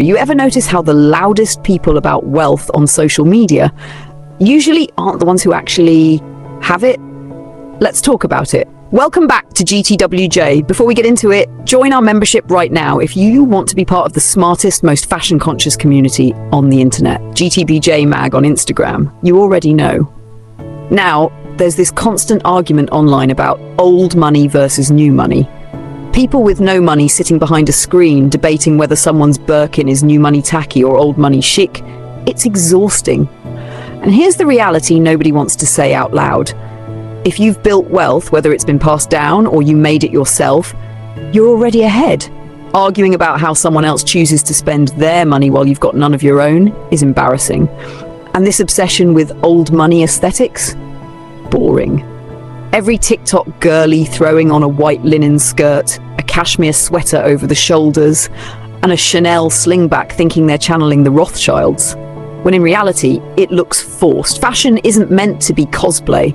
You ever notice how the loudest people about wealth on social media usually aren't the ones who actually have it? Let's talk about it. Welcome back to GTWJ. Before we get into it, join our membership right now if you want to be part of the smartest, most fashion-conscious community on the internet. GTWJmag on Instagram. You already know. Now, there's this constant argument online about old money versus new money. People with no money sitting behind a screen debating whether someone's Birkin is new money tacky or old money chic. It's exhausting. And here's the reality nobody wants to say out loud. If you've built wealth, whether it's been passed down or you made it yourself, you're already ahead. Arguing about how someone else chooses to spend their money while you've got none of your own is embarrassing. And this obsession with old money aesthetics? Boring. Every TikTok girly throwing on a white linen skirt, a cashmere sweater over the shoulders, and a Chanel slingback thinking they're channeling the Rothschilds. When in reality, it looks forced. Fashion isn't meant to be cosplay.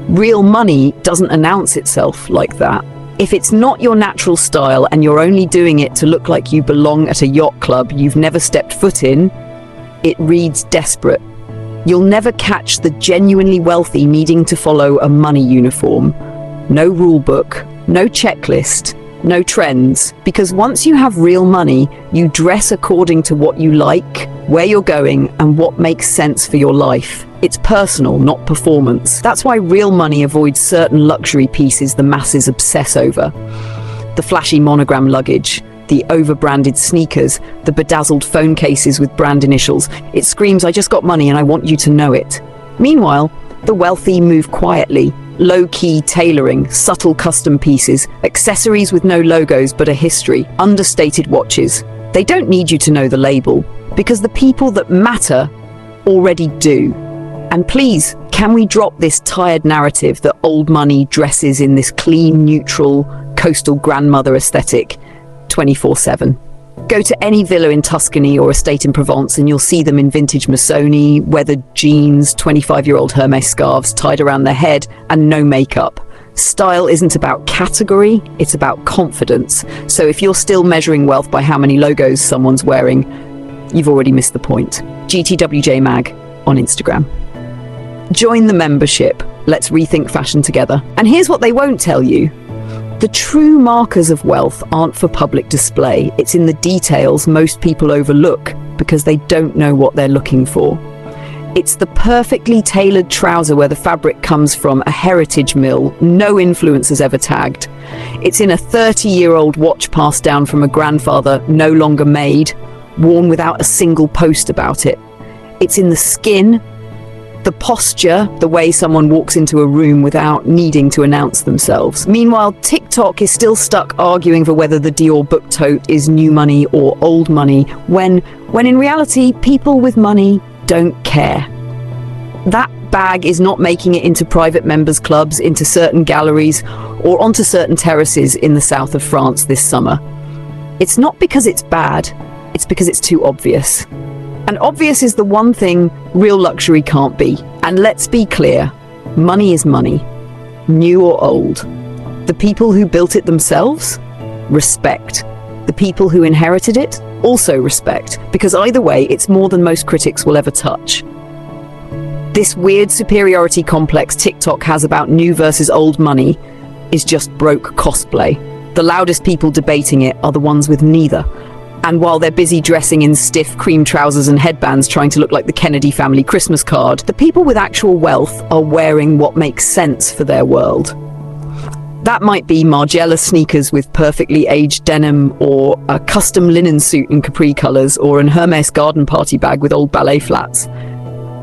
Real money doesn't announce itself like that. If it's not your natural style and you're only doing it to look like you belong at a yacht club you've never stepped foot in, it reads desperate. You'll never catch the genuinely wealthy needing to follow a money uniform. No rule book, no checklist, no trends. Because once you have real money, you dress according to what you like, where you're going, and what makes sense for your life. It's personal, not performance. That's why real money avoids certain luxury pieces the masses obsess over. The flashy monogram luggage, the over-branded sneakers, the bedazzled phone cases with brand initials. It screams, I just got money and I want you to know it. Meanwhile, the wealthy move quietly, low-key tailoring, subtle custom pieces, accessories with no logos but a history, understated watches. They don't need you to know the label, because the people that matter already do. And please, can we drop this tired narrative that old money dresses in this clean, neutral, coastal grandmother aesthetic 24/7. Go to any villa in Tuscany or estate in Provence and you'll see them in vintage Missoni, weathered jeans, 25-year-old Hermes scarves tied around their head, and no makeup. Style isn't about category, it's about confidence. So if you're still measuring wealth by how many logos someone's wearing, you've already missed the point. GTWJmag on Instagram. Join the membership. Let's rethink fashion together. And here's what they won't tell you. The true markers of wealth aren't for public display. It's in the details most people overlook because they don't know what they're looking for. It's the perfectly tailored trouser where the fabric comes from a heritage mill no influencer's ever tagged. It's in a 30-year-old watch passed down from a grandfather no longer made, worn without a single post about it. It's in the skin, the posture, the way someone walks into a room without needing to announce themselves. Meanwhile, TikTok is still stuck arguing for whether the Dior book tote is new money or old money, when in reality, people with money don't care. That bag is not making it into private members clubs, into certain galleries, or onto certain terraces in the south of France this summer. It's not because it's bad, it's because it's too obvious. And obvious is the one thing real luxury can't be. And let's be clear, money is money, new or old. The people who built it themselves, respect. The people who inherited it, also respect, because either way, it's more than most critics will ever touch. This weird superiority complex TikTok has about new versus old money is just broke cosplay. The loudest people debating it are the ones with neither. And while they're busy dressing in stiff cream trousers and headbands trying to look like the Kennedy family Christmas card, the people with actual wealth are wearing what makes sense for their world. That might be Margiela sneakers with perfectly aged denim, or a custom linen suit in capri colors, or an Hermes garden party bag with old ballet flats.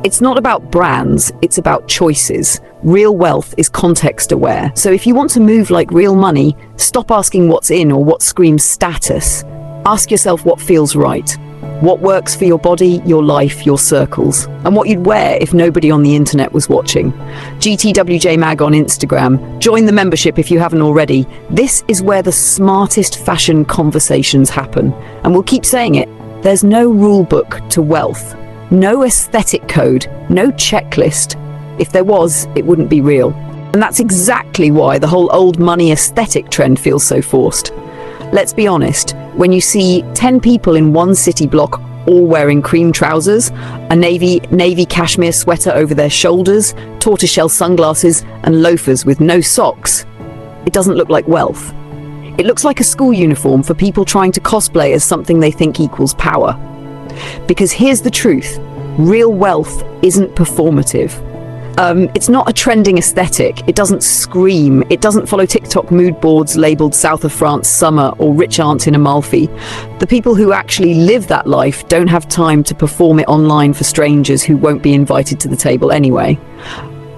It's not about brands, it's about choices. Real wealth is context aware. So if you want to move like real money, stop asking what's in or what screams status. Ask yourself what feels right. What works for your body, your life, your circles, and what you'd wear if nobody on the internet was watching. GTWJmag on Instagram. Join the membership if you haven't already. This is where the smartest fashion conversations happen. And we'll keep saying it. There's no rule book to wealth. No aesthetic code. No checklist. If there was, it wouldn't be real. And that's exactly why the whole old money aesthetic trend feels so forced. Let's be honest. When you see 10 people in one city block all wearing cream trousers, a navy cashmere sweater over their shoulders, tortoiseshell sunglasses, and loafers with no socks, it doesn't look like wealth. It looks like a school uniform for people trying to cosplay as something they think equals power. Because here's the truth, real wealth isn't performative. It's not a trending aesthetic, it doesn't scream, it doesn't follow TikTok mood boards labelled South of France summer or rich aunts in Amalfi. The people who actually live that life don't have time to perform it online for strangers who won't be invited to the table anyway.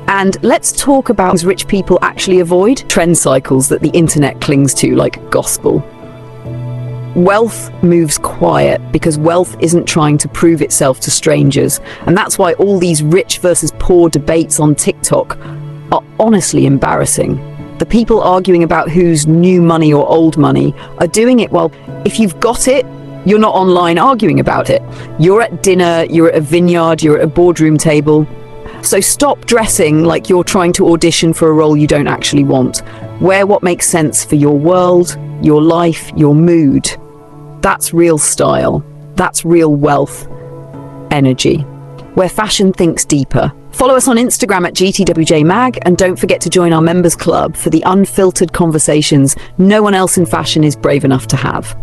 And let's talk about things rich people actually avoid, trend cycles that the internet clings to like gospel. Wealth moves quiet because wealth isn't trying to prove itself to strangers, and that's why all these rich versus poor debates on TikTok are honestly embarrassing. The people arguing about who's new money or old money are doing it while, if you've got it, you're not online arguing about it. You're at dinner, you're at a vineyard, you're at a boardroom table. So stop dressing like you're trying to audition for a role you don't actually want. Wear what makes sense for your world, your life, your mood. That's real style. That's real wealth. Energy. Where fashion thinks deeper. Follow us on Instagram at GTWJmag, and don't forget to join our members club for the unfiltered conversations no one else in fashion is brave enough to have.